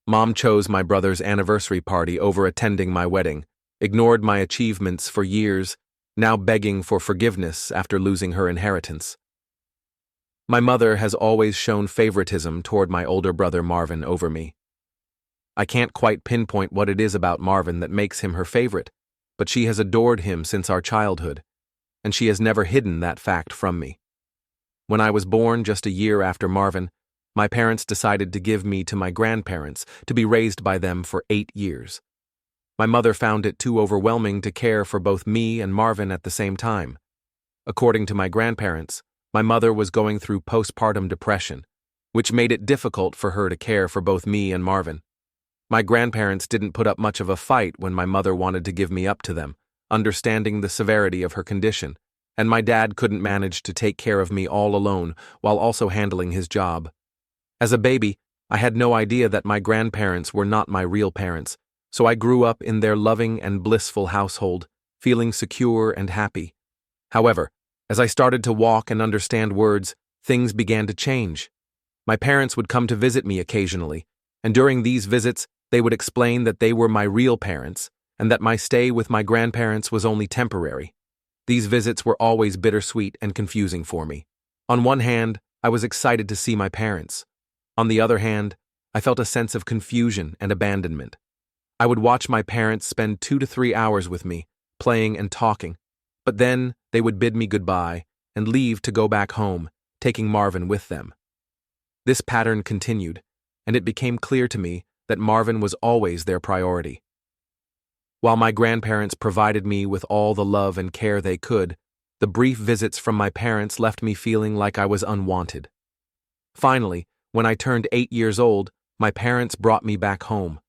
Mom chose my brother's anniversary party over attending my wedding, ignored my achievements for years, now begging for forgiveness after losing her inheritance. My mother has always shown favoritism toward my older brother Marvin over me. I can't quite pinpoint what it is about Marvin that makes him her favorite, but she has adored him since our childhood, and she has never hidden that fact from me. When I was born just a year after Marvin, my parents decided to give me to my grandparents to be raised by them for 8 years. My mother found it too overwhelming to care for both me and Marvin at the same time. According to my grandparents, my mother was going through postpartum depression, which made it difficult for her to care for both me and Marvin. My grandparents didn't put up much of a fight when my mother wanted to give me up to them, understanding the severity of her condition, and my dad couldn't manage to take care of me all alone while also handling his job. As a baby, I had no idea that my grandparents were not my real parents, so I grew up in their loving and blissful household, feeling secure and happy. However, as I started to walk and understand words, things began to change. My parents would come to visit me occasionally, and during these visits, they would explain that they were my real parents and that my stay with my grandparents was only temporary. These visits were always bittersweet and confusing for me. On one hand, I was excited to see my parents. On the other hand, I felt a sense of confusion and abandonment. I would watch my parents spend 2 to 3 hours with me, playing and talking, but then they would bid me goodbye and leave to go back home, taking Marvin with them. This pattern continued, and it became clear to me that Marvin was always their priority. While my grandparents provided me with all the love and care they could, the brief visits from my parents left me feeling like I was unwanted. Finally, when I turned 8 years old, my parents brought me back home.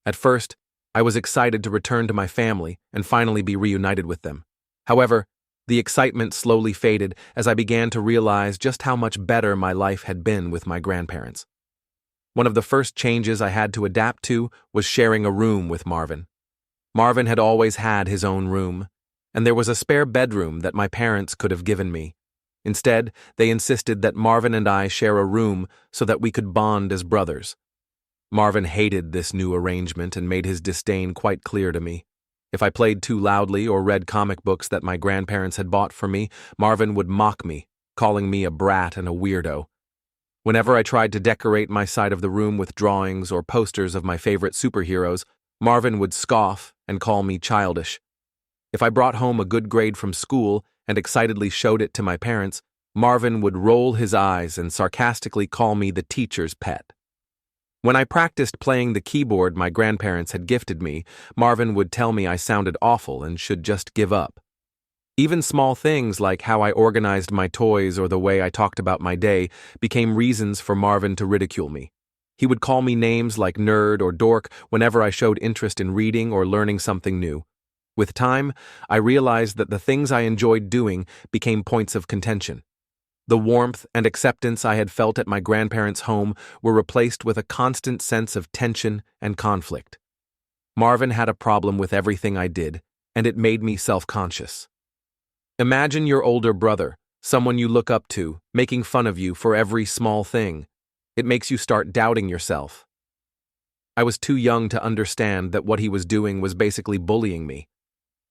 At first, I was excited to return to my family and finally be reunited with them. However, the excitement slowly faded as I began to realize just how much better my life had been with my grandparents. One of the first changes I had to adapt to was sharing a room with Marvin. Marvin had always had his own room, and there was a spare bedroom that my parents could have given me. Instead, they insisted that Marvin and I share a room so that we could bond as brothers. Marvin hated this new arrangement and made his disdain quite clear to me. If I played too loudly or read comic books that my grandparents had bought for me, Marvin would mock me, calling me a brat and a weirdo. Whenever I tried to decorate my side of the room with drawings or posters of my favorite superheroes, Marvin would scoff and call me childish. If I brought home a good grade from school and excitedly showed it to my parents, Marvin would roll his eyes and sarcastically call me the teacher's pet. When I practiced playing the keyboard my grandparents had gifted me, Marvin would tell me I sounded awful and should just give up. Even small things like how I organized my toys or the way I talked about my day became reasons for Marvin to ridicule me. He would call me names like nerd or dork whenever I showed interest in reading or learning something new. With time, I realized that the things I enjoyed doing became points of contention. The warmth and acceptance I had felt at my grandparents' home were replaced with a constant sense of tension and conflict. Marvin had a problem with everything I did, and it made me self-conscious. Imagine your older brother, someone you look up to, making fun of you for every small thing. It makes you start doubting yourself. I was too young to understand that what he was doing was basically bullying me.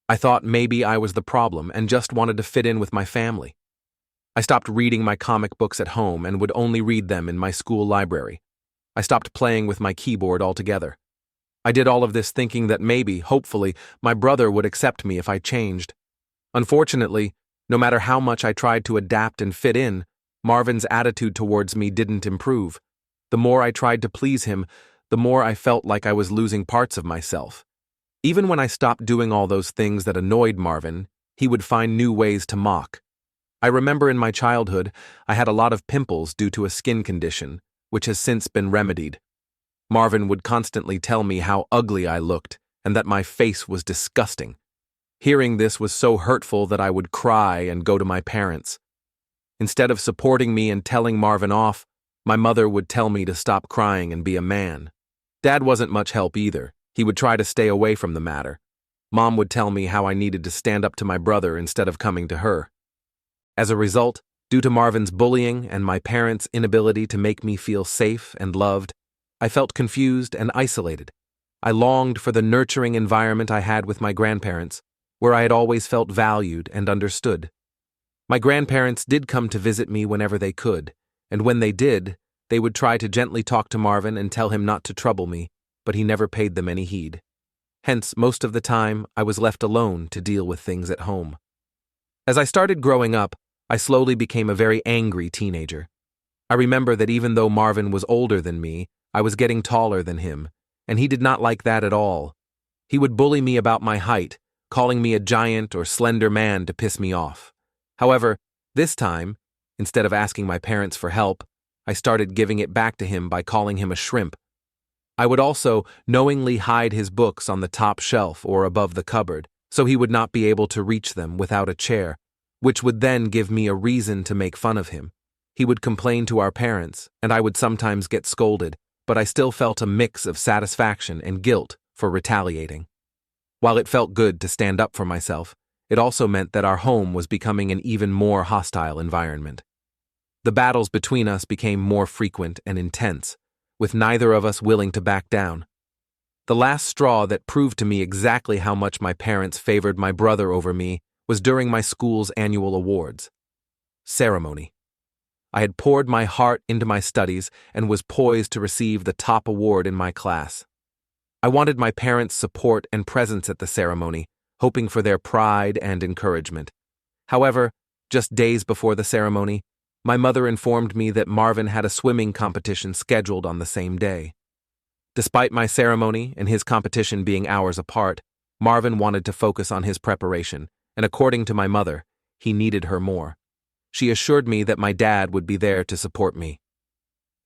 I thought maybe I was the problem and just wanted to fit in with my family. I stopped reading my comic books at home and would only read them in my school library. I stopped playing with my keyboard altogether. I did all of this thinking that maybe, hopefully, my brother would accept me if I changed. Unfortunately, no matter how much I tried to adapt and fit in, Marvin's attitude towards me didn't improve. The more I tried to please him, the more I felt like I was losing parts of myself. Even when I stopped doing all those things that annoyed Marvin, he would find new ways to mock. I remember in my childhood, I had a lot of pimples due to a skin condition, which has since been remedied. Marvin would constantly tell me how ugly I looked and that my face was disgusting. Hearing this was so hurtful that I would cry and go to my parents. Instead of supporting me and telling Marvin off, my mother would tell me to stop crying and be a man. Dad wasn't much help either. He would try to stay away from the matter. Mom would tell me how I needed to stand up to my brother instead of coming to her. As a result, due to Marvin's bullying and my parents' inability to make me feel safe and loved, I felt confused and isolated. I longed for the nurturing environment I had with my grandparents, where I had always felt valued and understood. My grandparents did come to visit me whenever they could, and when they did, they would try to gently talk to Marvin and tell him not to trouble me, but he never paid them any heed. Hence, most of the time, I was left alone to deal with things at home. As I started growing up, I slowly became a very angry teenager. I remember that even though Marvin was older than me, I was getting taller than him, and he did not like that at all. He would bully me about my height, calling me a giant or slender man to piss me off. However, this time, instead of asking my parents for help, I started giving it back to him by calling him a shrimp. I would also knowingly hide his books on the top shelf or above the cupboard, so he would not be able to reach them without a chair, which would then give me a reason to make fun of him. He would complain to our parents, and I would sometimes get scolded, but I still felt a mix of satisfaction and guilt for retaliating. While it felt good to stand up for myself, it also meant that our home was becoming an even more hostile environment. The battles between us became more frequent and intense, with neither of us willing to back down. The last straw that proved to me exactly how much my parents favored my brother over me was during my school's annual awards ceremony. I had poured my heart into my studies and was poised to receive the top award in my class. I wanted my parents' support and presence at the ceremony, hoping for their pride and encouragement. However, just days before the ceremony, my mother informed me that Marvin had a swimming competition scheduled on the same day. Despite my ceremony and his competition being hours apart, Marvin wanted to focus on his preparation, and according to my mother, he needed her more. She assured me that my dad would be there to support me.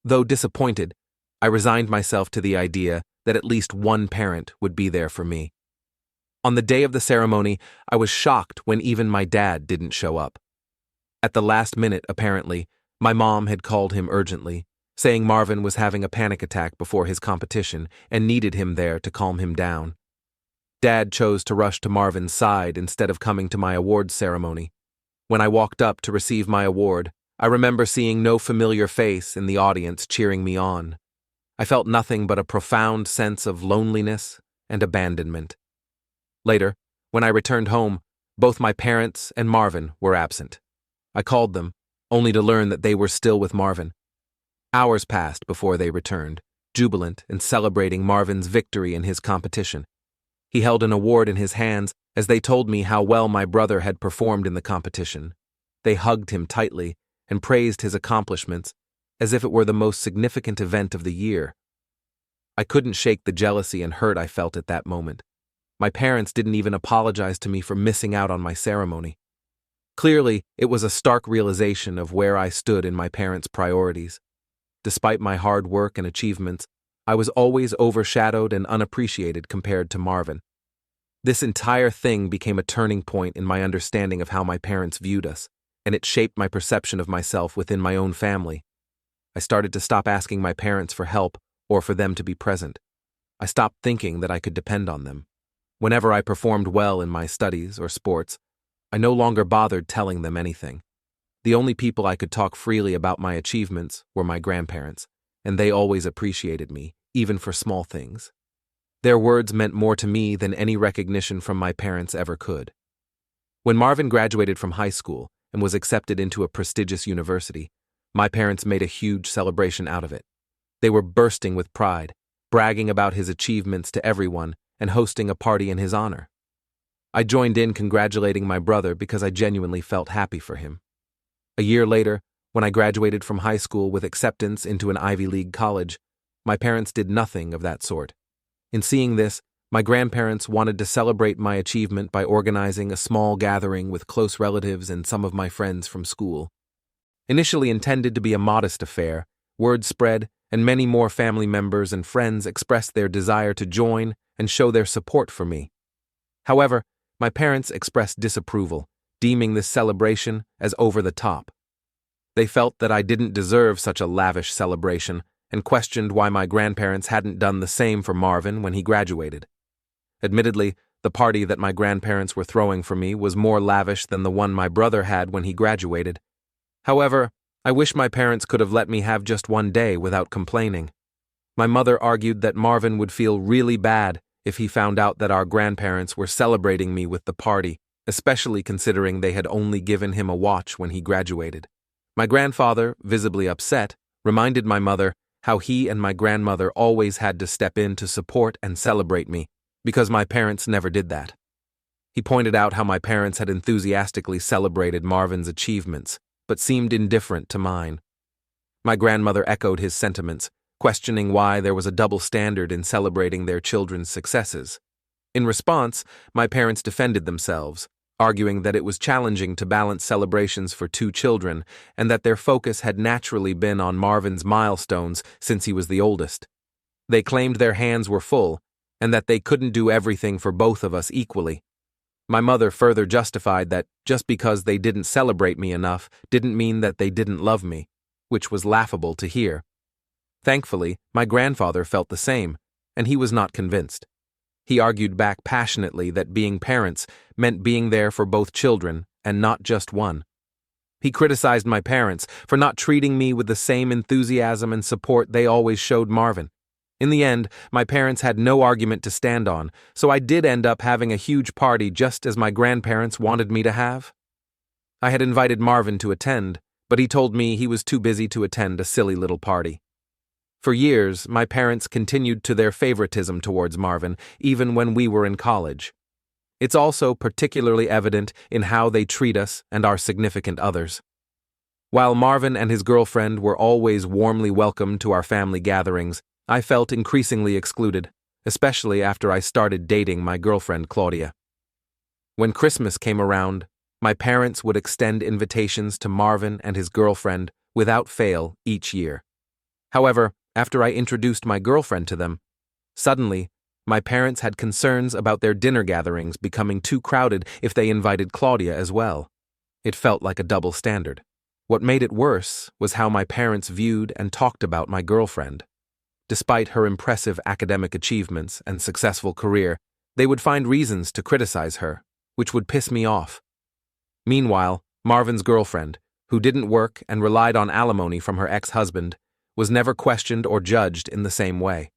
Though disappointed, I resigned myself to the idea that at least one parent would be there for me. On the day of the ceremony, I was shocked when even my dad didn't show up. At the last minute, apparently, my mom had called him urgently, saying Marvin was having a panic attack before his competition and needed him there to calm him down. Dad chose to rush to Marvin's side instead of coming to my awards ceremony. When I walked up to receive my award, I remember seeing no familiar face in the audience cheering me on. I felt nothing but a profound sense of loneliness and abandonment. Later, when I returned home, both my parents and Marvin were absent. I called them, only to learn that they were still with Marvin. Hours passed before they returned, jubilant and celebrating Marvin's victory in his competition. He held an award in his hands as they told me how well my brother had performed in the competition. They hugged him tightly and praised his accomplishments as if it were the most significant event of the year. I couldn't shake the jealousy and hurt I felt at that moment. My parents didn't even apologize to me for missing out on my ceremony. Clearly, it was a stark realization of where I stood in my parents' priorities. Despite my hard work and achievements, I was always overshadowed and unappreciated compared to Marvin. This entire thing became a turning point in my understanding of how my parents viewed us, and it shaped my perception of myself within my own family. I started to stop asking my parents for help or for them to be present. I stopped thinking that I could depend on them. Whenever I performed well in my studies or sports, I no longer bothered telling them anything. The only people I could talk freely about my achievements were my grandparents, and they always appreciated me, even for small things. Their words meant more to me than any recognition from my parents ever could. When Marvin graduated from high school and was accepted into a prestigious university, my parents made a huge celebration out of it. They were bursting with pride, bragging about his achievements to everyone and hosting a party in his honor. I joined in congratulating my brother because I genuinely felt happy for him. A year later, when I graduated from high school with acceptance into an Ivy League college, my parents did nothing of that sort. In seeing this, my grandparents wanted to celebrate my achievement by organizing a small gathering with close relatives and some of my friends from school. Initially intended to be a modest affair, word spread, and many more family members and friends expressed their desire to join and show their support for me. However, my parents expressed disapproval, deeming this celebration as over the top. They felt that I didn't deserve such a lavish celebration and questioned why my grandparents hadn't done the same for Marvin when he graduated. Admittedly, the party that my grandparents were throwing for me was more lavish than the one my brother had when he graduated. However, I wish my parents could have let me have just one day without complaining. My mother argued that Marvin would feel really bad if he found out that our grandparents were celebrating me with the party, especially considering they had only given him a watch when he graduated. My grandfather, visibly upset, reminded my mother how he and my grandmother always had to step in to support and celebrate me, because my parents never did that. He pointed out how my parents had enthusiastically celebrated Marvin's achievements, but seemed indifferent to mine. My grandmother echoed his sentiments, questioning why there was a double standard in celebrating their children's successes. In response, my parents defended themselves, arguing that it was challenging to balance celebrations for two children and that their focus had naturally been on Marvin's milestones since he was the oldest. They claimed their hands were full and that they couldn't do everything for both of us equally. My mother further justified that just because they didn't celebrate me enough didn't mean that they didn't love me, which was laughable to hear. Thankfully, my grandfather felt the same, and he was not convinced. He argued back passionately that being parents meant being there for both children and not just one. He criticized my parents for not treating me with the same enthusiasm and support they always showed Marvin. In the end, my parents had no argument to stand on, so I did end up having a huge party just as my grandparents wanted me to have. I had invited Marvin to attend, but he told me he was too busy to attend a silly little party. For years, my parents continued to their favoritism towards Marvin, even when we were in college. It's also particularly evident in how they treat us and our significant others. While Marvin and his girlfriend were always warmly welcomed to our family gatherings, I felt increasingly excluded, especially after I started dating my girlfriend Claudia. When Christmas came around, my parents would extend invitations to Marvin and his girlfriend without fail each year. However, after I introduced my girlfriend to them, suddenly, my parents had concerns about their dinner gatherings becoming too crowded if they invited Claudia as well. It felt like a double standard. What made it worse was how my parents viewed and talked about my girlfriend. Despite her impressive academic achievements and successful career, they would find reasons to criticize her, which would piss me off. Meanwhile, Marvin's girlfriend, who didn't work and relied on alimony from her ex-husband, was never questioned or judged in the same way.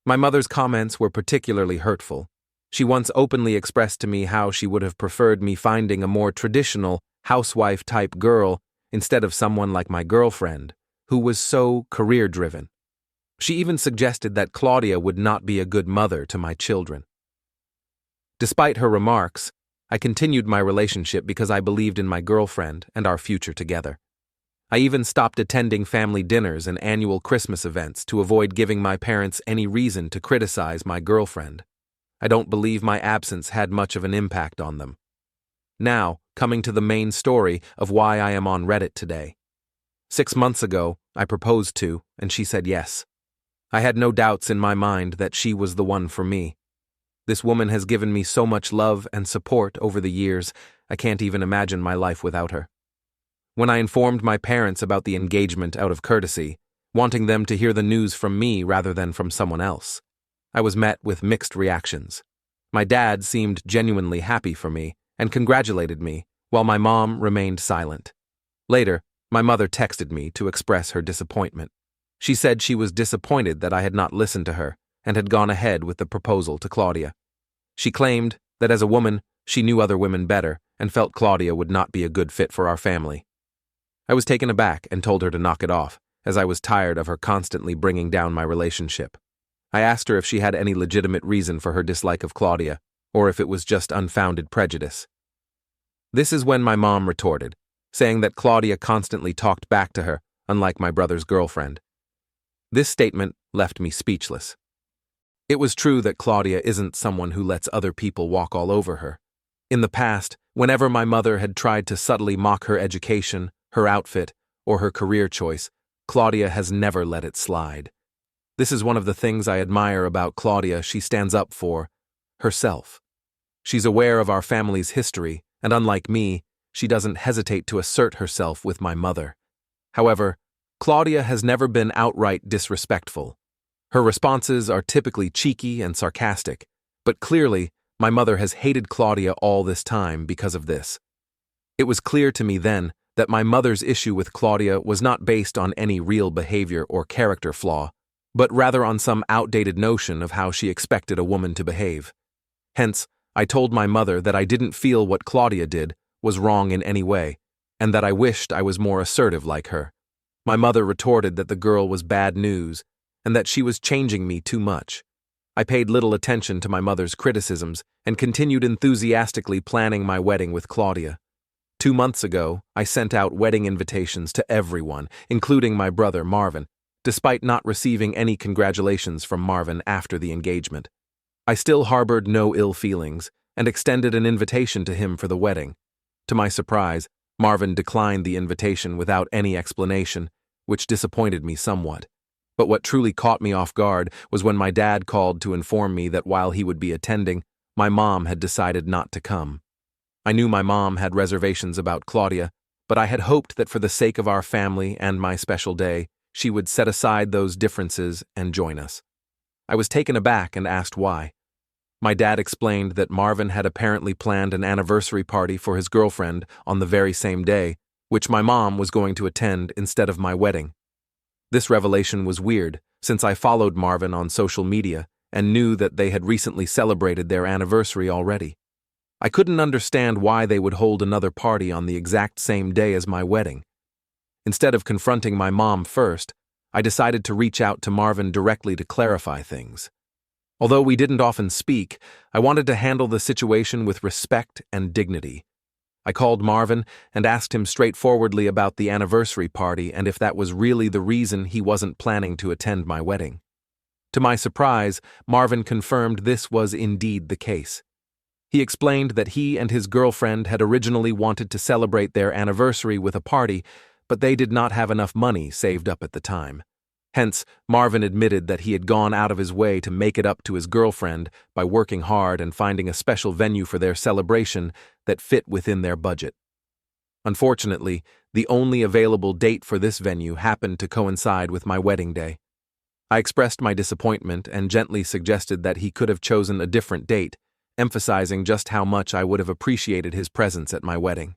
My mother's comments were particularly hurtful. She once openly expressed to me how she would have preferred me finding a more traditional, housewife-type girl instead of someone like my girlfriend, who was so career-driven. She even suggested that Claudia would not be a good mother to my children. Despite her remarks, I continued my relationship because I believed in my girlfriend and our future together. I even stopped attending family dinners and annual Christmas events to avoid giving my parents any reason to criticize my girlfriend. I don't believe my absence had much of an impact on them. Now, coming to the main story of why I am on Reddit today. 6 months ago, I proposed to, and she said yes. I had no doubts in my mind that she was the one for me. This woman has given me so much love and support over the years, I can't even imagine my life without her. When I informed my parents about the engagement out of courtesy, wanting them to hear the news from me rather than from someone else, I was met with mixed reactions. My dad seemed genuinely happy for me and congratulated me, while my mom remained silent. Later, my mother texted me to express her disappointment. She said she was disappointed that I had not listened to her and had gone ahead with the proposal to Claudia. She claimed that as a woman, she knew other women better and felt Claudia would not be a good fit for our family. I was taken aback and told her to knock it off, as I was tired of her constantly bringing down my relationship. I asked her if she had any legitimate reason for her dislike of Claudia, or if it was just unfounded prejudice. This is when my mom retorted, saying that Claudia constantly talked back to her, unlike my brother's girlfriend. This statement left me speechless. It was true that Claudia isn't someone who lets other people walk all over her. In the past, whenever my mother had tried to subtly mock her education, her outfit, or her career choice, Claudia has never let it slide. This is one of the things I admire about Claudia. She stands up for herself. She's aware of our family's history, and unlike me, she doesn't hesitate to assert herself with my mother. However, Claudia has never been outright disrespectful. Her responses are typically cheeky and sarcastic, but clearly, my mother has hated Claudia all this time because of this. It was clear to me then that my mother's issue with Claudia was not based on any real behavior or character flaw, but rather on some outdated notion of how she expected a woman to behave. Hence, I told my mother that I didn't feel what Claudia did was wrong in any way, and that I wished I was more assertive like her. My mother retorted that the girl was bad news, and that she was changing me too much. I paid little attention to my mother's criticisms and continued enthusiastically planning my wedding with Claudia. 2 months ago, I sent out wedding invitations to everyone, including my brother Marvin, despite not receiving any congratulations from Marvin after the engagement. I still harbored no ill feelings and extended an invitation to him for the wedding. To my surprise, Marvin declined the invitation without any explanation, which disappointed me somewhat. But what truly caught me off guard was when my dad called to inform me that while he would be attending, my mom had decided not to come. I knew my mom had reservations about Claudia, but I had hoped that for the sake of our family and my special day, she would set aside those differences and join us. I was taken aback and asked why. My dad explained that Marvin had apparently planned an anniversary party for his girlfriend on the very same day, which my mom was going to attend instead of my wedding. This revelation was weird, since I followed Marvin on social media and knew that they had recently celebrated their anniversary already. I couldn't understand why they would hold another party on the exact same day as my wedding. Instead of confronting my mom first, I decided to reach out to Marvin directly to clarify things. Although we didn't often speak, I wanted to handle the situation with respect and dignity. I called Marvin and asked him straightforwardly about the anniversary party and if that was really the reason he wasn't planning to attend my wedding. To my surprise, Marvin confirmed this was indeed the case. He explained that he and his girlfriend had originally wanted to celebrate their anniversary with a party, but they did not have enough money saved up at the time. Hence, Marvin admitted that he had gone out of his way to make it up to his girlfriend by working hard and finding a special venue for their celebration that fit within their budget. Unfortunately, the only available date for this venue happened to coincide with my wedding day. I expressed my disappointment and gently suggested that he could have chosen a different date, emphasizing just how much I would have appreciated his presence at my wedding.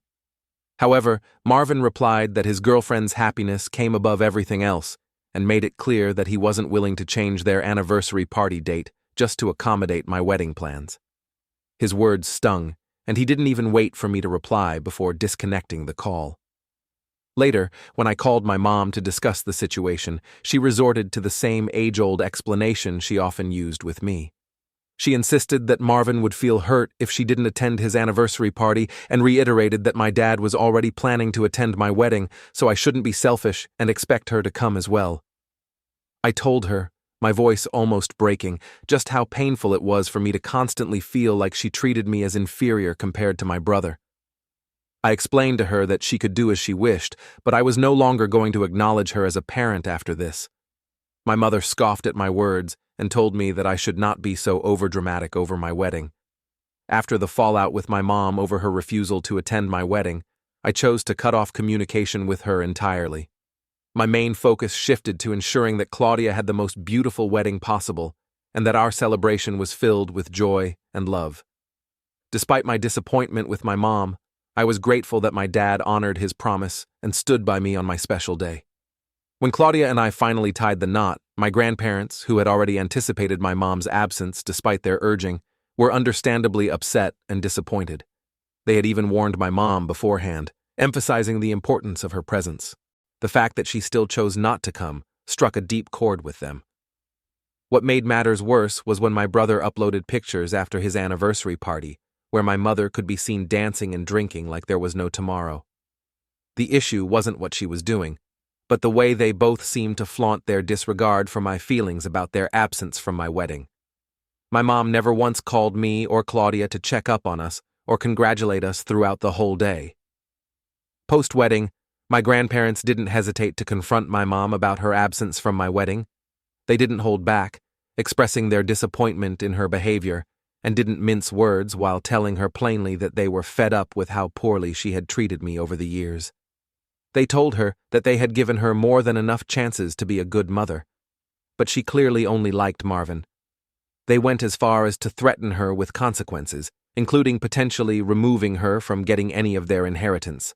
However, Marvin replied that his girlfriend's happiness came above everything else, and made it clear that he wasn't willing to change their anniversary party date just to accommodate my wedding plans. His words stung, and he didn't even wait for me to reply before disconnecting the call. Later, when I called my mom to discuss the situation, she resorted to the same age-old explanation she often used with me. She insisted that Marvin would feel hurt if she didn't attend his anniversary party and reiterated that my dad was already planning to attend my wedding, so I shouldn't be selfish and expect her to come as well. I told her, my voice almost breaking, just how painful it was for me to constantly feel like she treated me as inferior compared to my brother. I explained to her that she could do as she wished, but I was no longer going to acknowledge her as a parent after this. My mother scoffed at my words and told me that I should not be so overdramatic over my wedding. After the fallout with my mom over her refusal to attend my wedding, I chose to cut off communication with her entirely. My main focus shifted to ensuring that Claudia had the most beautiful wedding possible and that our celebration was filled with joy and love. Despite my disappointment with my mom, I was grateful that my dad honored his promise and stood by me on my special day. When Claudia and I finally tied the knot, my grandparents, who had already anticipated my mom's absence despite their urging, were understandably upset and disappointed. They had even warned my mom beforehand, emphasizing the importance of her presence. The fact that she still chose not to come struck a deep chord with them. What made matters worse was when my brother uploaded pictures after his anniversary party, where my mother could be seen dancing and drinking like there was no tomorrow. The issue wasn't what she was doing, but the way they both seemed to flaunt their disregard for my feelings about their absence from my wedding. My mom never once called me or Claudia to check up on us or congratulate us throughout the whole day. Post-wedding, my grandparents didn't hesitate to confront my mom about her absence from my wedding. They didn't hold back, expressing their disappointment in her behavior, and didn't mince words while telling her plainly that they were fed up with how poorly she had treated me over the years. They told her that they had given her more than enough chances to be a good mother, but she clearly only liked Marvin. They went as far as to threaten her with consequences, including potentially removing her from getting any of their inheritance.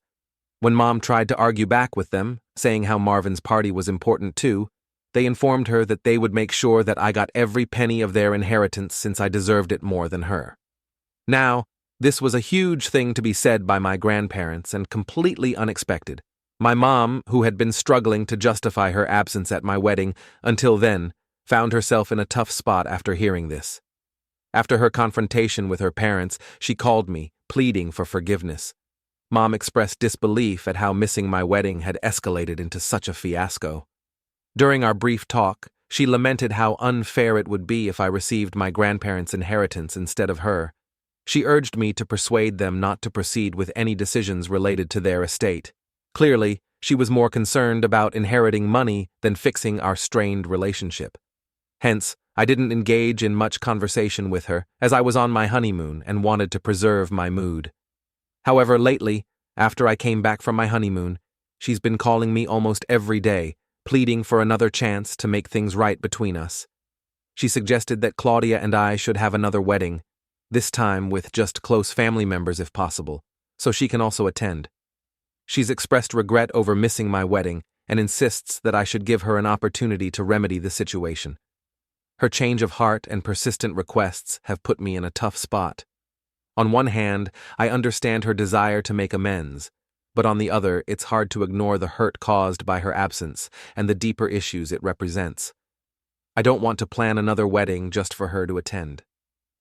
When Mom tried to argue back with them, saying how Marvin's party was important too, They informed her that they would make sure that I got every penny of their inheritance since I deserved it more than her. Now, this was a huge thing to be said by my grandparents and completely unexpected. My mom, who had been struggling to justify her absence at my wedding until then, found herself in a tough spot after hearing this. After her confrontation with her parents, she called me, pleading for forgiveness. Mom expressed disbelief at how missing my wedding had escalated into such a fiasco. During our brief talk, she lamented how unfair it would be if I received my grandparents' inheritance instead of her. She urged me to persuade them not to proceed with any decisions related to their estate. Clearly, she was more concerned about inheriting money than fixing our strained relationship. Hence, I didn't engage in much conversation with her, as I was on my honeymoon and wanted to preserve my mood. However, lately, after I came back from my honeymoon, she's been calling me almost every day, pleading for another chance to make things right between us. She suggested that Claudia and I should have another wedding, this time with just close family members if possible, so she can also attend. She's expressed regret over missing my wedding and insists that I should give her an opportunity to remedy the situation. Her change of heart and persistent requests have put me in a tough spot. On one hand, I understand her desire to make amends, but on the other, it's hard to ignore the hurt caused by her absence and the deeper issues it represents. I don't want to plan another wedding just for her to attend.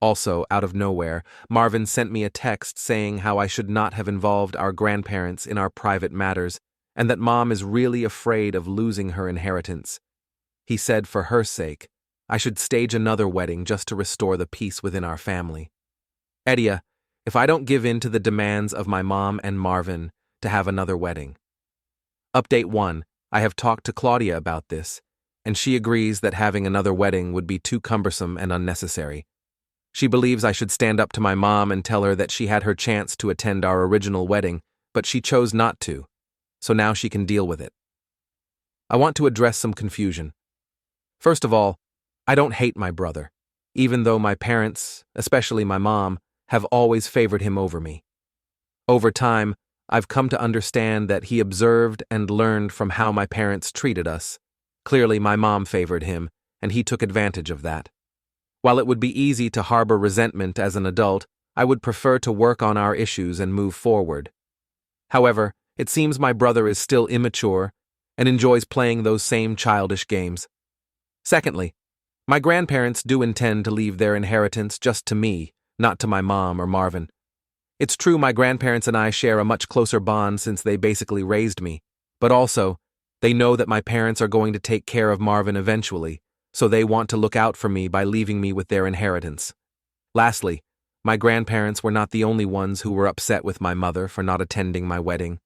Also, out of nowhere, Marvin sent me a text saying how I should not have involved our grandparents in our private matters and that Mom is really afraid of losing her inheritance. He said for her sake, I should stage another wedding just to restore the peace within our family. Edia, if I don't give in to the demands of my mom and Marvin to have another wedding. Update 1. I have talked to Claudia about this, and she agrees that having another wedding would be too cumbersome and unnecessary. She believes I should stand up to my mom and tell her that she had her chance to attend our original wedding, but she chose not to, so now she can deal with it. I want to address some confusion. First of all, I don't hate my brother, even though my parents, especially my mom, have always favored him over me. Over time, I've come to understand that he observed and learned from how my parents treated us. Clearly, my mom favored him, and he took advantage of that. While it would be easy to harbor resentment as an adult, I would prefer to work on our issues and move forward. However, it seems my brother is still immature and enjoys playing those same childish games. Secondly, my grandparents do intend to leave their inheritance just to me, not to my mom or Marvin. It's true my grandparents and I share a much closer bond since they basically raised me, but also, they know that my parents are going to take care of Marvin eventually, so they want to look out for me by leaving me with their inheritance. Lastly, my grandparents were not the only ones who were upset with my mother for not attending my wedding.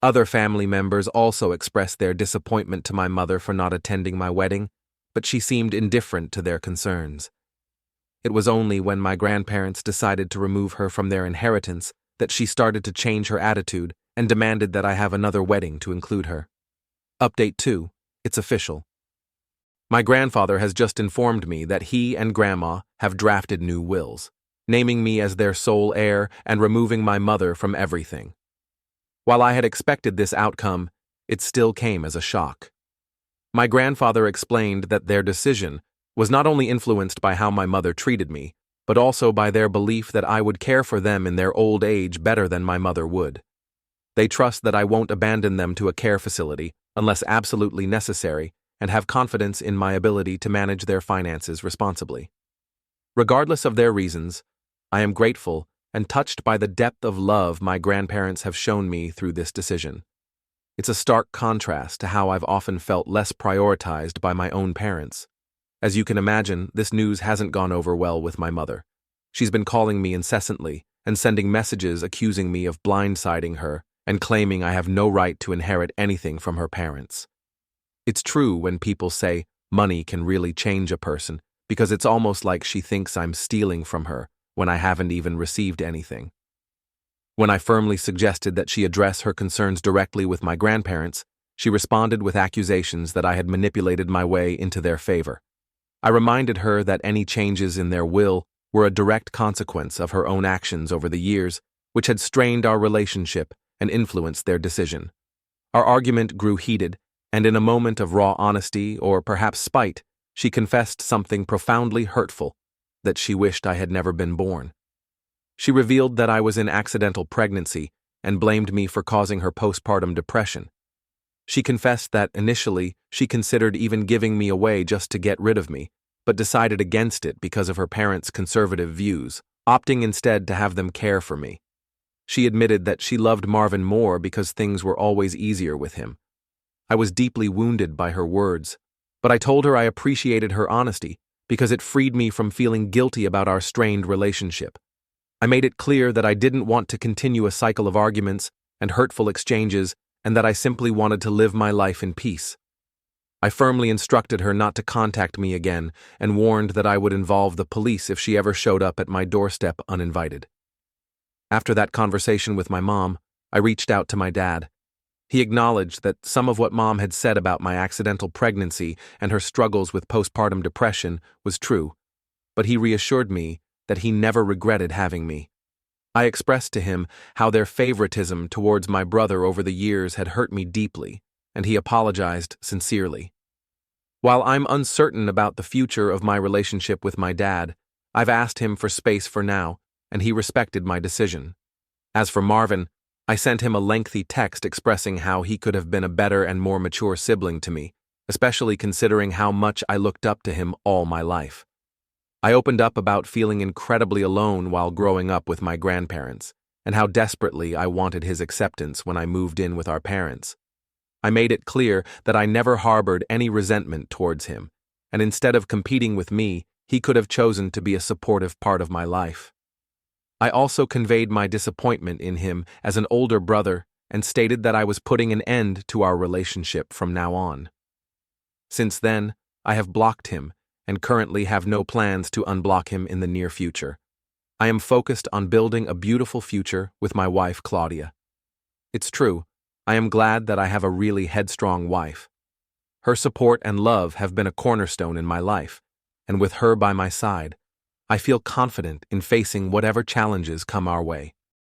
Other family members also expressed their disappointment to my mother for not attending my wedding, but she seemed indifferent to their concerns. It was only when my grandparents decided to remove her from their inheritance that she started to change her attitude and demanded that I have another wedding to include her. Update 2. It's official. My grandfather has just informed me that he and Grandma have drafted new wills, naming me as their sole heir and removing my mother from everything. While I had expected this outcome, it still came as a shock. My grandfather explained that their decision was not only influenced by how my mother treated me, but also by their belief that I would care for them in their old age better than my mother would. They trust that I won't abandon them to a care facility unless absolutely necessary, and have confidence in my ability to manage their finances responsibly. Regardless of their reasons, I am grateful and touched by the depth of love my grandparents have shown me through this decision. It's a stark contrast to how I've often felt less prioritized by my own parents. As you can imagine, this news hasn't gone over well with my mother. She's been calling me incessantly and sending messages accusing me of blindsiding her and claiming I have no right to inherit anything from her parents. It's true when people say money can really change a person, because it's almost like she thinks I'm stealing from her when I haven't even received anything. When I firmly suggested that she address her concerns directly with my grandparents, she responded with accusations that I had manipulated my way into their favor. I reminded her that any changes in their will were a direct consequence of her own actions over the years, which had strained our relationship and influenced their decision. Our argument grew heated, and in a moment of raw honesty, or perhaps spite, she confessed something profoundly hurtful, that she wished I had never been born. She revealed that I was in accidental pregnancy and blamed me for causing her postpartum depression. She confessed that, initially, she considered even giving me away just to get rid of me, but decided against it because of her parents' conservative views, opting instead to have them care for me. She admitted that she loved Marvin more because things were always easier with him. I was deeply wounded by her words, but I told her I appreciated her honesty because it freed me from feeling guilty about our strained relationship. I made it clear that I didn't want to continue a cycle of arguments and hurtful exchanges, and that I simply wanted to live my life in peace. I firmly instructed her not to contact me again and warned that I would involve the police if she ever showed up at my doorstep uninvited. After that conversation with my mom, I reached out to my dad. He acknowledged that some of what Mom had said about my accidental pregnancy and her struggles with postpartum depression was true, but he reassured me that he never regretted having me. I expressed to him how their favoritism towards my brother over the years had hurt me deeply, and he apologized sincerely. While I'm uncertain about the future of my relationship with my dad, I've asked him for space for now, and he respected my decision. As for Marvin, I sent him a lengthy text expressing how he could have been a better and more mature sibling to me, especially considering how much I looked up to him all my life. I opened up about feeling incredibly alone while growing up with my grandparents, and how desperately I wanted his acceptance when I moved in with our parents. I made it clear that I never harbored any resentment towards him, and instead of competing with me, he could have chosen to be a supportive part of my life. I also conveyed my disappointment in him as an older brother and stated that I was putting an end to our relationship from now on. Since then, I have blocked him and currently have no plans to unblock him in the near future. I am focused on building a beautiful future with my wife, Claudia. It's true, I am glad that I have a really headstrong wife. Her support and love have been a cornerstone in my life, and with her by my side, I feel confident in facing whatever challenges come our way.